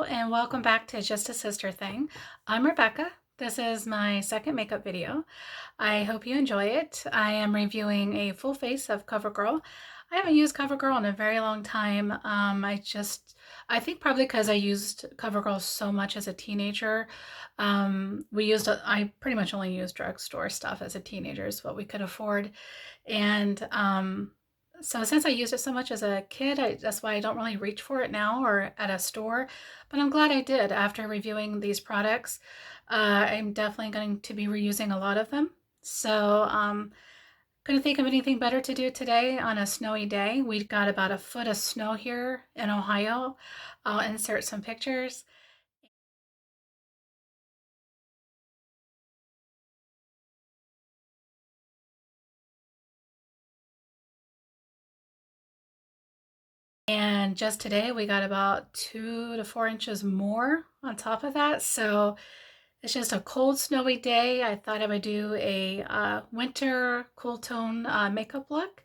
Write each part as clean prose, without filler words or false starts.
and welcome back to Just a Sister Thing. I'm Rebecca. This is my second makeup video. I hope you enjoy it. I am reviewing a full face of Covergirl. I haven't used Covergirl in a very long time. I think probably because I used Covergirl so much as a teenager. I pretty much only used drugstore stuff as a teenager is what we could afford. And so since I used it so much as a kid, that's why I don't really reach for it now or at a store, but I'm glad I did after reviewing these products. I'm definitely going to be reusing a lot of them. So couldn't think of anything better to do today on a snowy day. We've got about a foot of snow here in Ohio. I'll insert some pictures. And just today we got about 2 to 4 inches more on top of that. So it's just a cold, snowy day. I thought I would do a winter cool tone makeup look.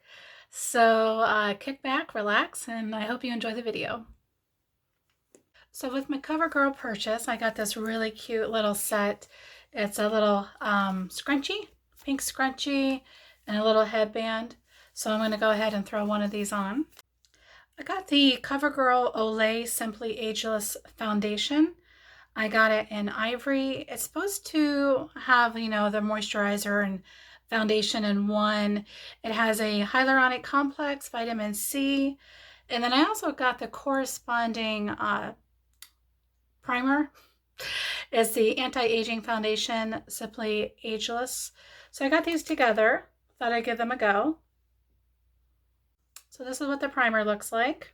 So kick back, relax, and I hope you enjoy the video. So with my CoverGirl purchase, I got this really cute little set. It's a little scrunchie, pink scrunchie, and a little headband. So I'm going to go ahead and throw one of these on. I got the CoverGirl Olay Simply Ageless Foundation. I got it in ivory. It's supposed to have, you know, the moisturizer and foundation in one. It has a hyaluronic complex, vitamin C, and then I also got the corresponding primer. It's the anti-aging foundation, Simply Ageless. So I got these together. Thought I'd give them a go. So this is what the primer looks like.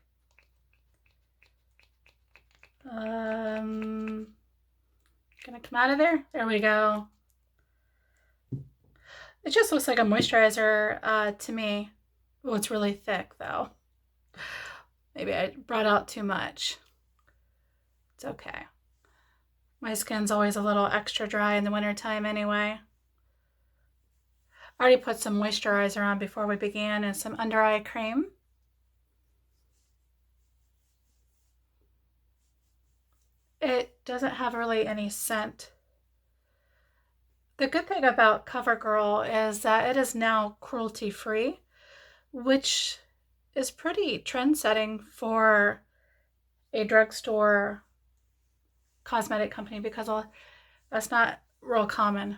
Gonna come out of there. There we go. It just looks like a moisturizer to me. Oh, it's really thick though. Maybe I brought out too much. It's okay. My skin's always a little extra dry in the wintertime anyway. I already put some moisturizer on before we began and some under eye cream. It doesn't have really any scent. The good thing about CoverGirl is that it is now cruelty-free, which is pretty trend-setting for a drugstore cosmetic company because that's not real common.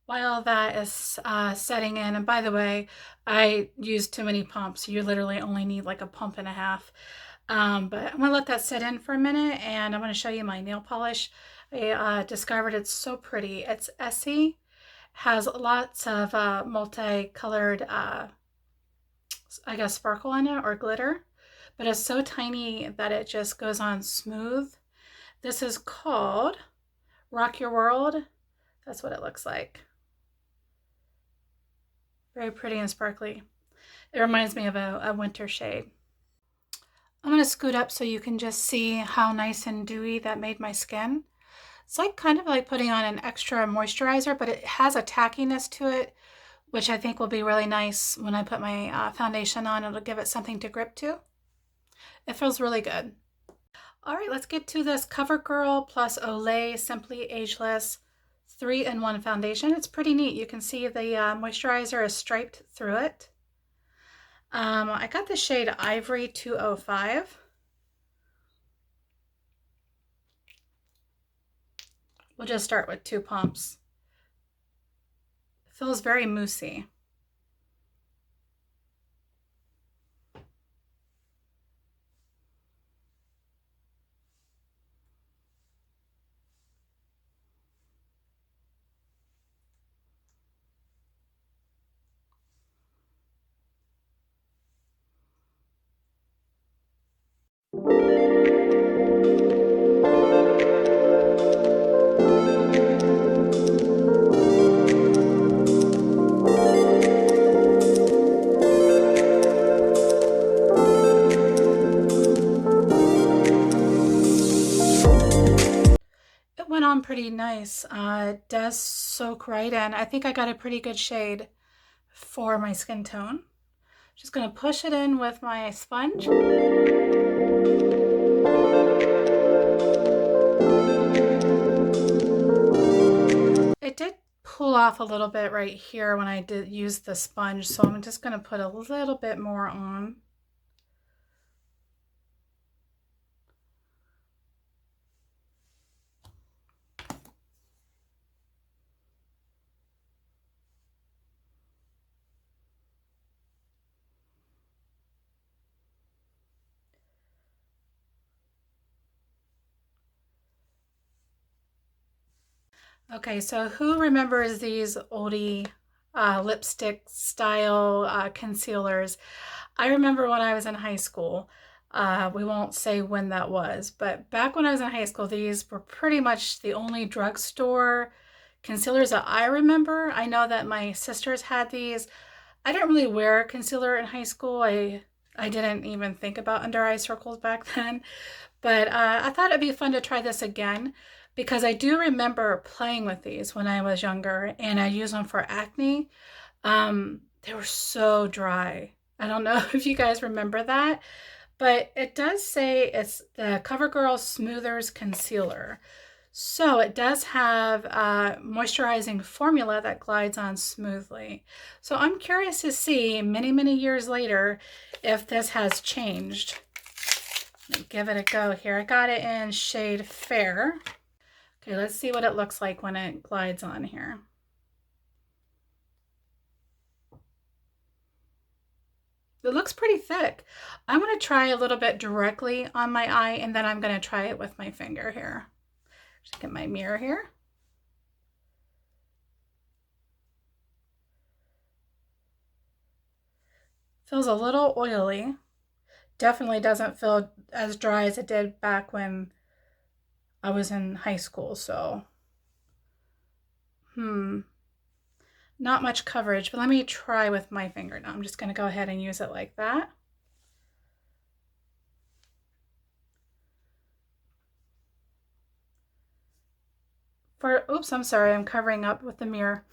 While that is setting in, and by the way, I used too many pumps. You literally only need like a pump and a half. But I'm gonna let that sit in for a minute, and I'm gonna show you my nail polish. I discovered it's so pretty. It's Essie, has lots of multicolored, I guess, sparkle in it or glitter, but it's so tiny that it just goes on smooth. This is called Rock Your World. That's what it looks like. Very pretty and sparkly. It reminds me of a winter shade. I'm going to scoot up so you can just see how nice and dewy that made my skin. It's like kind of like putting on an extra moisturizer, but it has a tackiness to it, which I think will be really nice when I put my foundation on. It'll give it something to grip to. It feels really good. All right, let's get to this CoverGirl plus Olay Simply Ageless 3-in-1 foundation. It's pretty neat. You can see the moisturizer is striped through it. I got the shade Ivory 205. We'll just start with 2 pumps. It feels very moussey. Went on pretty nice. It does soak right in. I think I got a pretty good shade for my skin tone. Just gonna push it in with my sponge. cool off a little bit right here when I did use the sponge, so I'm just going to put a little bit more on. Okay, so who remembers these oldie lipstick style concealers? I remember when I was in high school, we won't say when that was, but back when I was in high school, these were pretty much the only drugstore concealers that I remember. I know that my sisters had these. I didn't really wear concealer in high school. I didn't even think about under eye circles back then. But I thought it'd be fun to try this again because I do remember playing with these when I was younger and I used them for acne. They were so dry. I don't know if you guys remember that, but it does say it's the Covergirl Smoothers Concealer. So it does have a moisturizing formula that glides on smoothly. So I'm curious to see many, many years later if this has changed. Let me give it a go here. I got it in shade Fair. Okay, let's see what it looks like when it glides on here. It looks pretty thick. I'm going to try a little bit directly on my eye and then I'm going to try it with my finger here. Just get my mirror here. Feels a little oily. Definitely doesn't feel as dry as it did back when I was in high school, so not much coverage, but let me try with my finger now. I'm just going to go ahead and use it like that. Oops, I'm sorry, I'm covering up with the mirror.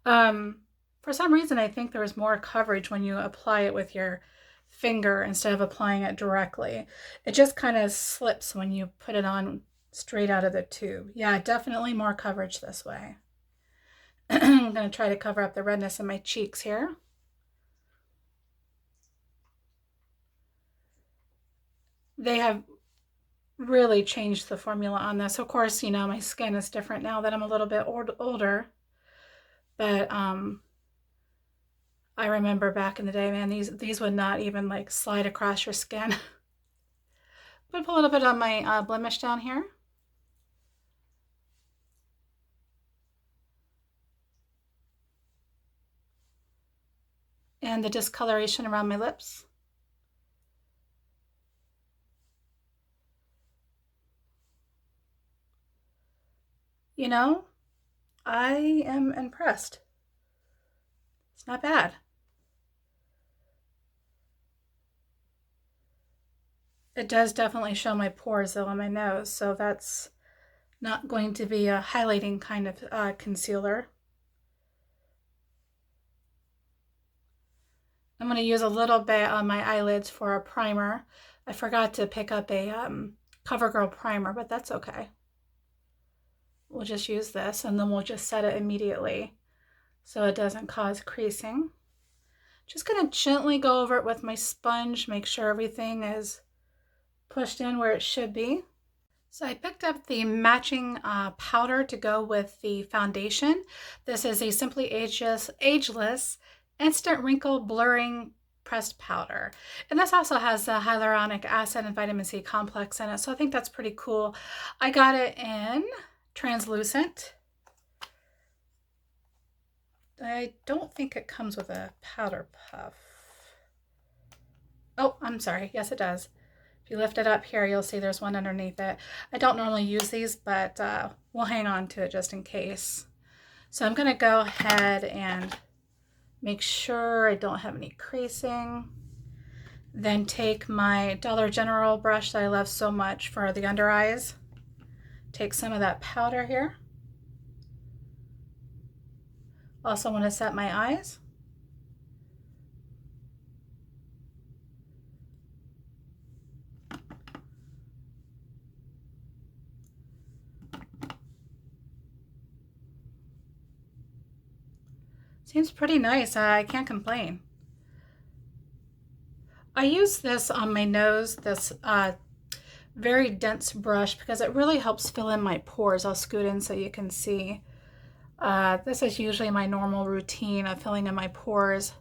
For some reason, I think there's more coverage when you apply it with your finger instead of applying it directly. It just kind of slips when you put it on straight out of the tube. Yeah, definitely more coverage this way. I'm going to try to cover up the redness in my cheeks here. They have really changed the formula on this. Of course, you know, my skin is different now that I'm a little bit older. But I remember back in the day, man, these would not even like slide across your skin. Put a little bit on my blemish down here. And the discoloration around my lips. You know, I am impressed. It's not bad. It does definitely show my pores though on my nose, so that's not going to be a highlighting kind of concealer. I'm going to use a little bit on my eyelids for a primer. I forgot to pick up a Covergirl primer, but that's okay. We'll just use this and then we'll just set it immediately so it doesn't cause creasing. Just going to gently go over it with my sponge, make sure everything is pushed in where it should be. So I picked up the matching powder to go with the foundation. This is a Simply Ageless Instant Wrinkle Blurring Pressed Powder. And this also has the hyaluronic acid and vitamin C complex in it, so I think that's pretty cool. I got it in translucent. I don't think it comes with a powder puff. Oh, I'm sorry. Yes, it does. If you lift it up here, you'll see there's one underneath it. I don't normally use these, but we'll hang on to it just in case. So I'm going to go ahead and make sure I don't have any creasing. Then take my Dollar General brush that I love so much for the under eyes. Take some of that powder here. Also want to set my eyes. Seems pretty nice. I can't complain. I use this on my nose, this very dense brush, because it really helps fill in my pores. I'll scoot in so you can see. This is usually my normal routine of filling in my pores.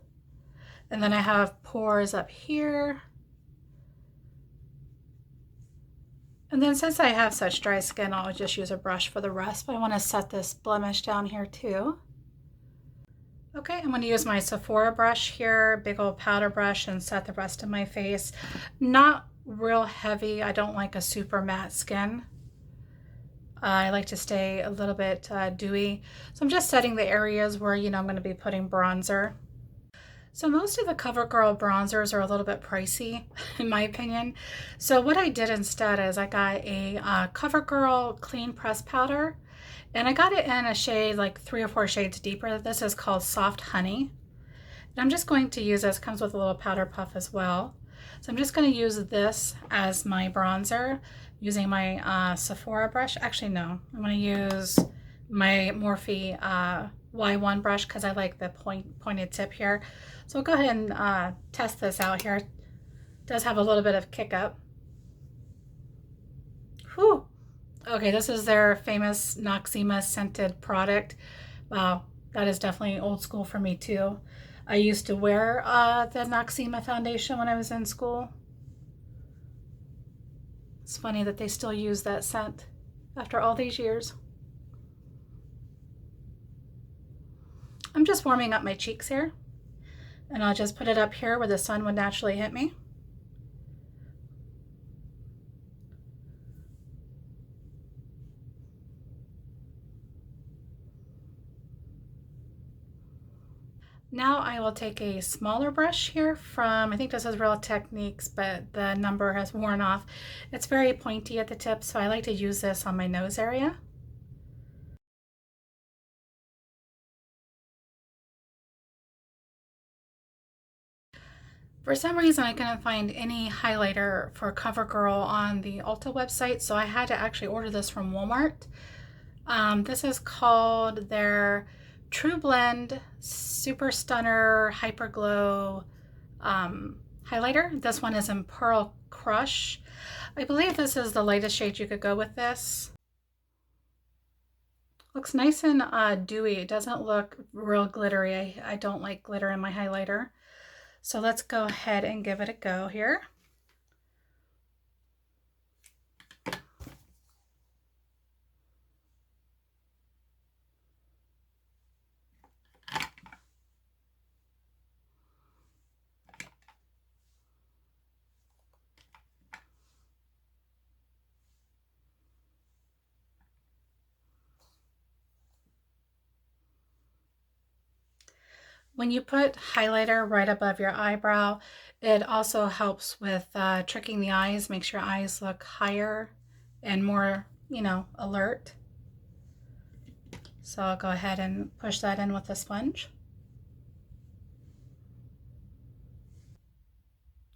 And then I have pores up here. And then since I have such dry skin, I'll just use a brush for the rest. But I want to set this blemish down here too. Okay, I'm going to use my Sephora brush here, big old powder brush, and set the rest of my face. Not real heavy. I don't like a super matte skin. I like to stay a little bit dewy. So I'm just setting the areas where, I'm going to be putting bronzer. So most of the CoverGirl bronzers are a little bit pricey, in my opinion. So what I did instead is I got a CoverGirl Clean Press Powder. And I got it in a shade like 3 or 4 shades deeper. This is called Soft Honey. And I'm just going to use this. Comes with a little powder puff as well. So I'm just going to use this as my bronzer using my Sephora brush. Actually, no. I'm going to use my Morphe Y1 brush because I like the pointed tip here. So we'll go ahead and test this out here. It does have a little bit of kick up. Whew. Okay, this is their famous Noxzema scented product. Wow, that is definitely old school for me too. I used to wear the Noxzema foundation when I was in school. It's funny that they still use that scent after all these years. I'm just warming up my cheeks here, and I'll just put it up here where the sun would naturally hit me. Now I will take a smaller brush here from, I think this is Real Techniques, but the number has worn off. It's very pointy at the tip, so I like to use this on my nose area. For some reason, I couldn't find any highlighter for CoverGirl on the Ulta website, so I had to actually order this from Walmart. This is called their Trublend Super Stunner Hyper Glow highlighter. This one is in Pearl Crush. I believe this is the lightest shade you could go with this. Looks nice and dewy. It doesn't look real glittery. I don't like glitter in my highlighter. So let's go ahead and give it a go here. When you put highlighter right above your eyebrow, it also helps with tricking the eyes, makes your eyes look higher and more, alert. So I'll go ahead and push that in with a sponge.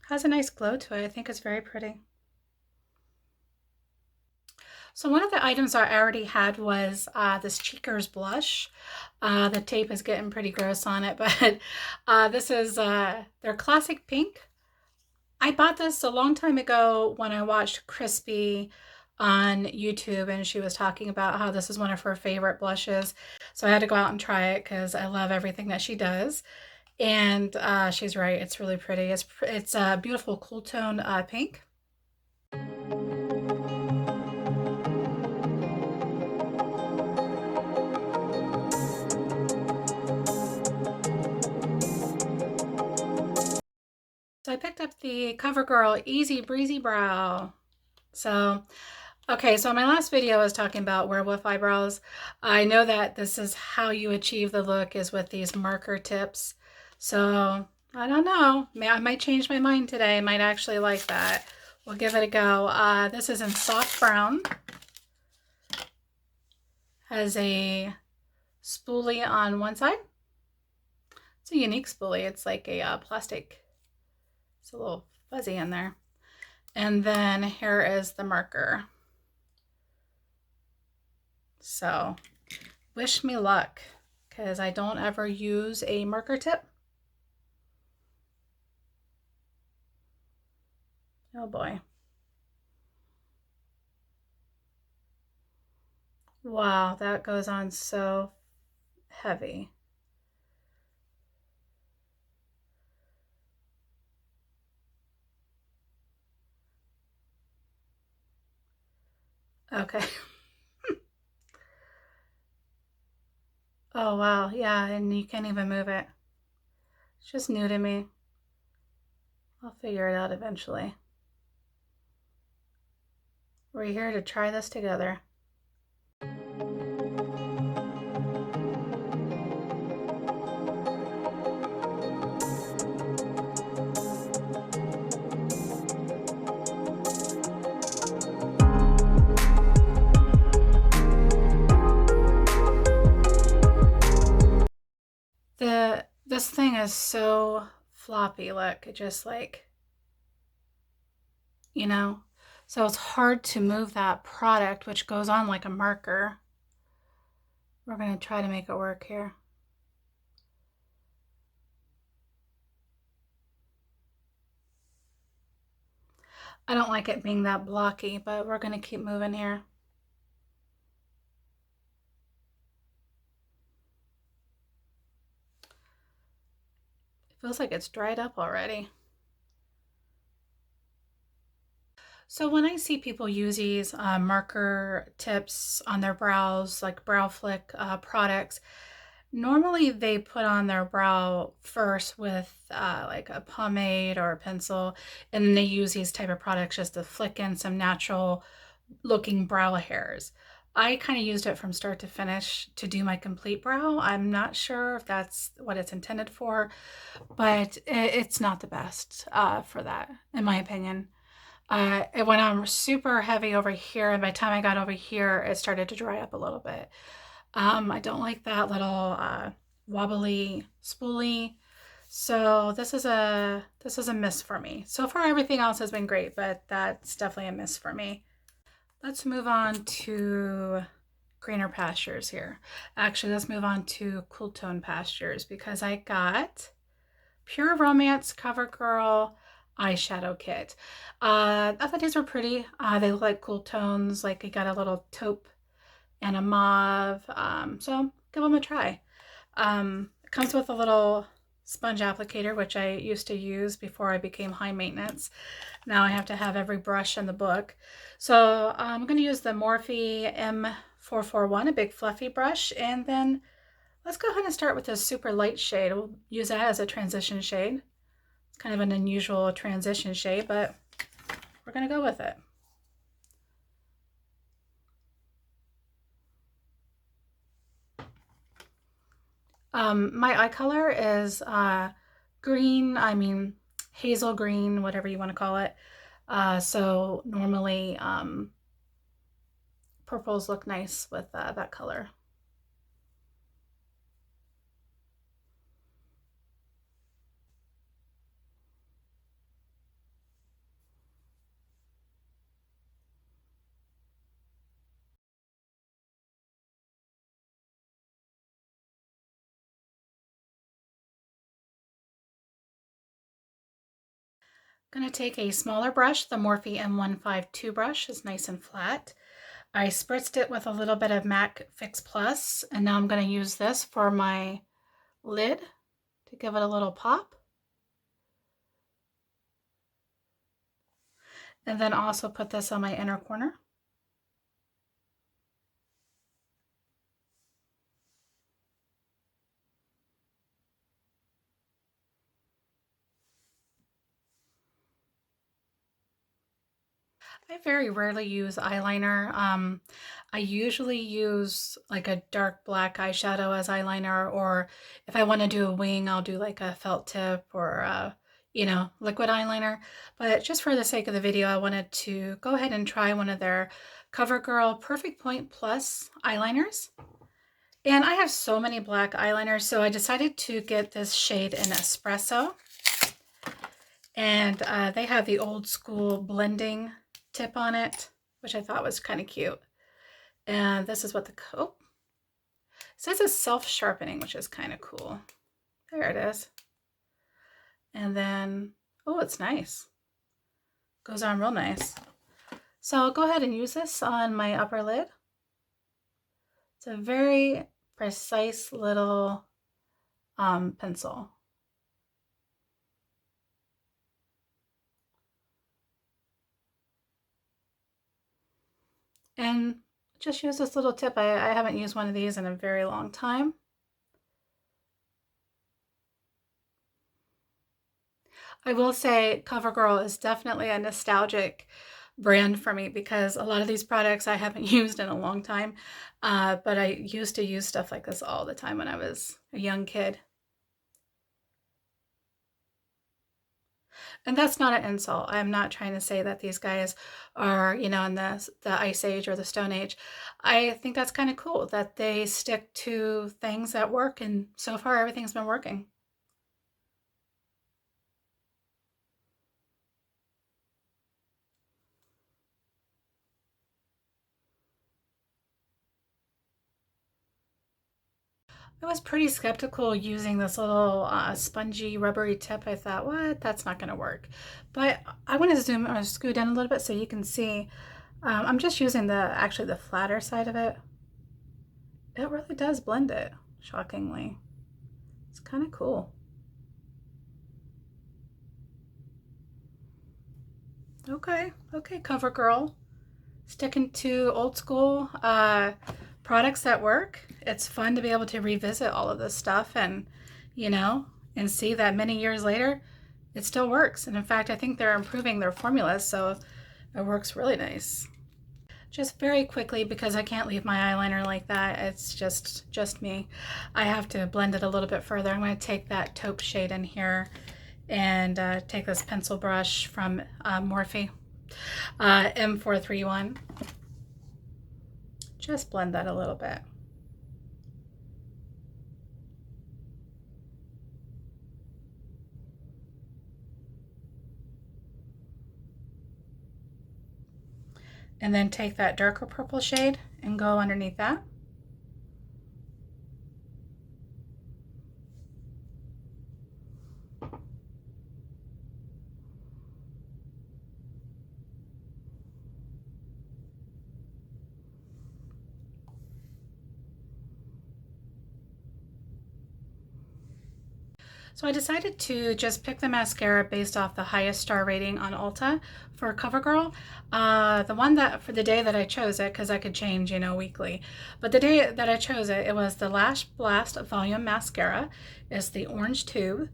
Has a nice glow to it. I think it's very pretty. So one of the items I already had was this Cheekers blush. The tape is getting pretty gross on it, but this is their classic pink. I bought this a long time ago when I watched Crispy on YouTube, and she was talking about how this is one of her favorite blushes. So I had to go out and try it because I love everything that she does. And she's right, it's really pretty. It's a beautiful cool tone pink. So I picked up the CoverGirl Easy Breezy Brow. So, okay, so my last video I was talking about werewolf eyebrows. I know that this is how you achieve the look is with these marker tips. So, I don't know. I might change my mind today. I might actually like that. We'll give it a go. This is in soft brown. Has a spoolie on one side. It's a unique spoolie. It's like a plastic. It's a little fuzzy in there. And then here is the marker. So wish me luck, because I don't ever use a marker tip. Oh boy. Wow, that goes on so heavy. Okay. Oh wow, yeah, and you can't even move it. It's just new to me. I'll figure it out eventually. We're here to try this together. This thing is so floppy, look, it just like, you know, so it's hard to move that product, which goes on like a marker. We're going to try to make it work here. I don't like it being that blocky, but we're going to keep moving here. It feels like it's dried up already. So when I see people use these marker tips on their brows, like brow flick products, normally they put on their brow first with like a pomade or a pencil, and then they use these type of products just to flick in some natural looking brow hairs. I kind of used it from start to finish to do my complete brow. I'm not sure if that's what it's intended for, but it's not the best for that, in my opinion. It went on super heavy over here, and by the time I got over here, it started to dry up a little bit. I don't like that little wobbly spoolie. So this is a miss for me. So far everything else has been great, but that's definitely a miss for me. Let's move on to greener pastures here. Actually, let's move on to cool tone pastures because I got Pure Romance Covergirl eyeshadow kit. I thought these were pretty. They look like cool tones, like it got a little taupe and a mauve. So give them a try. It comes with a little sponge applicator, which I used to use before I became high maintenance. Now I have to have every brush in the book. So I'm going to use the Morphe M441, a big fluffy brush, and then let's go ahead and start with this super light shade. We'll use that as a transition shade. It's kind of an unusual transition shade, but we're going to go with it. My eye color is green, hazel green, whatever you want to call it. So normally purples look nice with that color. I'm going to take a smaller brush, the Morphe M152 brush, is nice and flat. I spritzed it with a little bit of MAC Fix Plus, and now I'm going to use this for my lid to give it a little pop. And then also put this on my inner corner. I very rarely use eyeliner. I usually use like a dark black eyeshadow as eyeliner, or if I want to do a wing, I'll do like a felt tip or liquid eyeliner. But just for the sake of the video, I wanted to go ahead and try one of their CoverGirl Perfect Point Plus eyeliners. And I have so many black eyeliners, so I decided to get this shade in Espresso. And they have the old school blending tip on it, which I thought was kind of cute. And this is what says it's self-sharpening, which is kind of cool. There it is. And then, oh, it's nice. Goes on real nice. So I'll go ahead and use this on my upper lid. It's a very precise little pencil. And just use this little tip. I haven't used one of these in a very long time. I will say CoverGirl is definitely a nostalgic brand for me because a lot of these products I haven't used in a long time, but I used to use stuff like this all the time when I was a young kid. And that's not an insult. I'm not trying to say that these guys are, you know, in the Ice Age or the Stone Age. I think that's kind of cool that they stick to things that work, and so far everything's been working. I was pretty skeptical using this little spongy rubbery tip. I thought, what? That's not going to work. But I want to zoom or scoot in a little bit so you can see. I'm just using actually the flatter side of it. It really does blend it, shockingly. It's kind of cool. Okay, CoverGirl. Sticking to old school products that work. It's fun to be able to revisit all of this stuff and, you know, and see that many years later, it still works. And in fact, I think they're improving their formulas, so it works really nice. Just very quickly, because I can't leave my eyeliner like that. It's just me. I have to blend it a little bit further. I'm going to take that taupe shade in here and take this pencil brush from Morphe. M431. Just blend that a little bit. And then take that darker purple shade and go underneath that. So I decided to just pick the mascara based off the highest star rating on Ulta for CoverGirl. The one that, for the day that I chose it, because I could change, you know, weekly. But the day that I chose it, it was the Lash Blast Volume Mascara. It's the orange tube.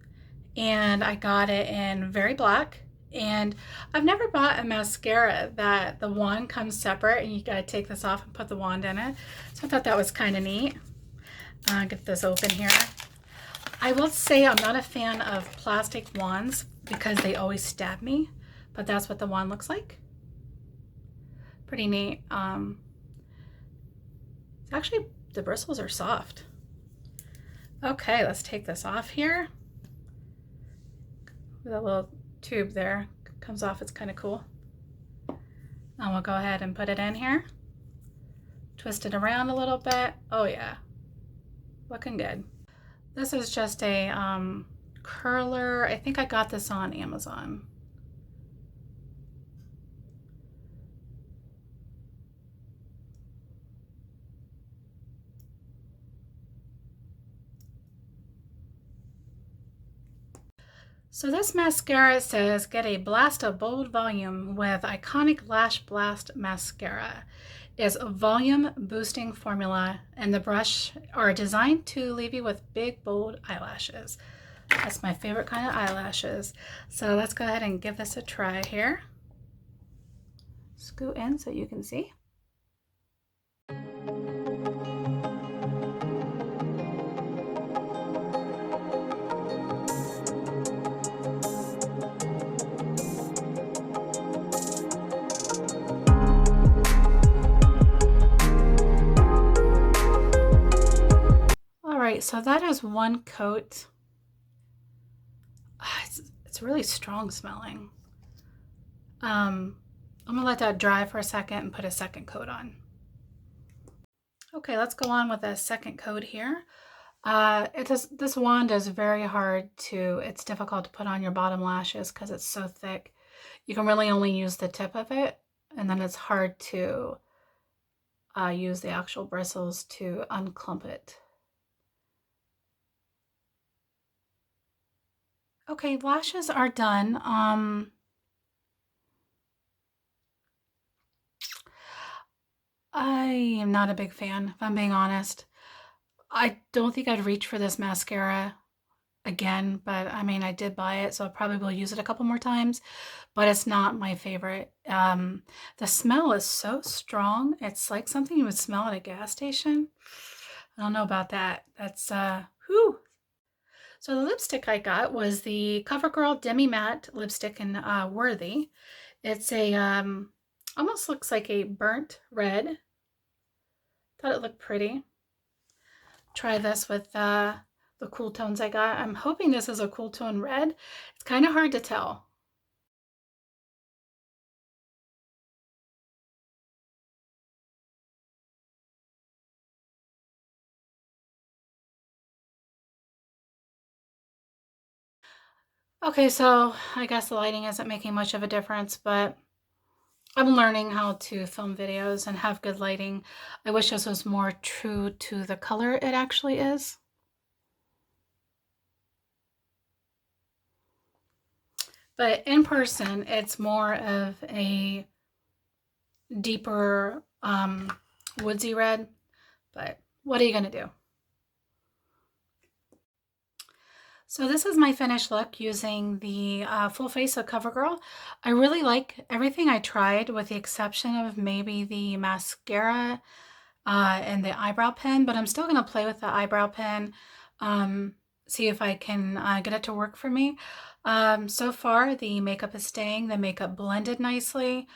And I got it in very black. And I've never bought a mascara that the wand comes separate and you gotta take this off and put the wand in it. So I thought that was kind of neat. Get this open here. I will say I'm not a fan of plastic wands because they always stab me, but that's what the wand looks like. Pretty neat. Actually, the bristles are soft. Okay, let's take this off here. The little tube there comes off. It's kind of cool. Now we'll go ahead and put it in here. Twist it around a little bit. Oh yeah, looking good. This is just a curler. I think I got this on Amazon. So this mascara says, get a blast of bold volume with iconic Lash Blast Mascara. It's a volume boosting formula, and the brush are designed to leave you with big, bold eyelashes. That's my favorite kind of eyelashes. So let's go ahead and give this a try here. Scoot in so you can see. Alright, so that is one coat. It's really strong smelling. I'm gonna let that dry for a second and put a second coat on. Okay, let's go on with the second coat here. This wand is very hard to, it's difficult to put on your bottom lashes because it's so thick. You can really only use the tip of it, and then it's hard to use the actual bristles to unclump it. Okay, lashes are done. I am not a big fan, if I'm being honest. I don't think I'd reach for this mascara again, but I mean, I did buy it, so I probably will use it a couple more times, but it's not my favorite. The smell is so strong. It's like something you would smell at a gas station. I don't know about that. That's, whew. So the lipstick I got was the CoverGirl Demi Matte lipstick in Worthy. It's a, almost looks like a burnt red. Thought it looked pretty. Try this with the cool tones I got. I'm hoping this is a cool tone red. It's kind of hard to tell. Okay, so I guess the lighting isn't making much of a difference, but I'm learning how to film videos and have good lighting. I wish this was more true to the color it actually is. But in person, it's more of a deeper woodsy red. But what are you going to do? So this is my finished look using the full face of CoverGirl. I really like everything I tried with the exception of maybe the mascara and the eyebrow pen, but I'm still going to play with the eyebrow pen, see if I can get it to work for me. So far, the makeup is staying. The makeup blended nicely.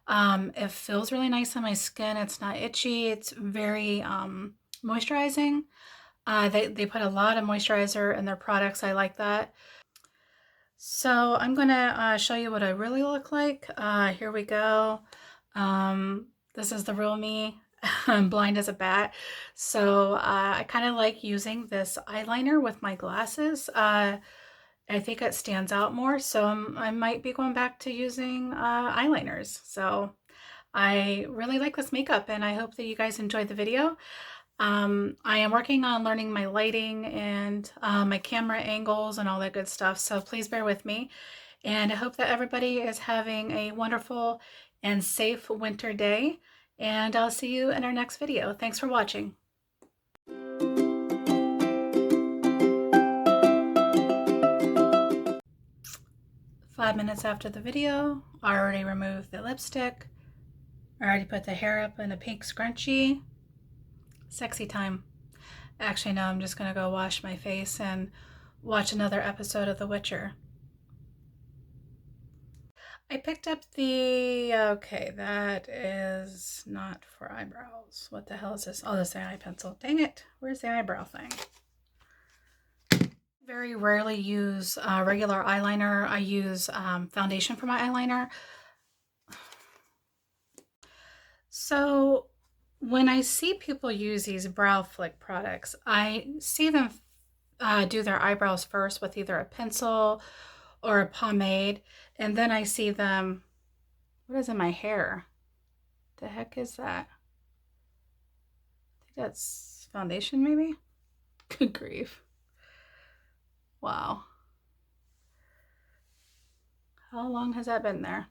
It feels really nice on my skin. It's not itchy. It's very moisturizing. They put a lot of moisturizer in their products. I like that. So I'm going to show you what I really look like. Here we go. This is the real me. I'm blind as a bat. So I kind of like using this eyeliner with my glasses. I think it stands out more. So I might be going back to using eyeliners. So I really like this makeup and I hope that you guys enjoyed the video. I am working on learning my lighting and my camera angles and all that good stuff, so please bear with me. And I hope that everybody is having a wonderful and safe winter day, and I'll see you in our next video. Thanks for watching. 5 minutes after the video, I already removed the lipstick. I already put the hair up in a pink scrunchie. Sexy time. Actually, no, I'm just gonna go wash my face and watch another episode of The Witcher. I picked up the, okay, that is not for eyebrows. What the hell is this? Oh, this is the eye pencil. Dang it, where's the eyebrow thing? Very rarely use regular eyeliner. I use foundation for my eyeliner. So when I see people use these brow flick products, I see them do their eyebrows first with either a pencil or a pomade, and then I see them, what is in my hair? The heck is that? I think that's foundation maybe? Good grief. Wow. How long has that been there?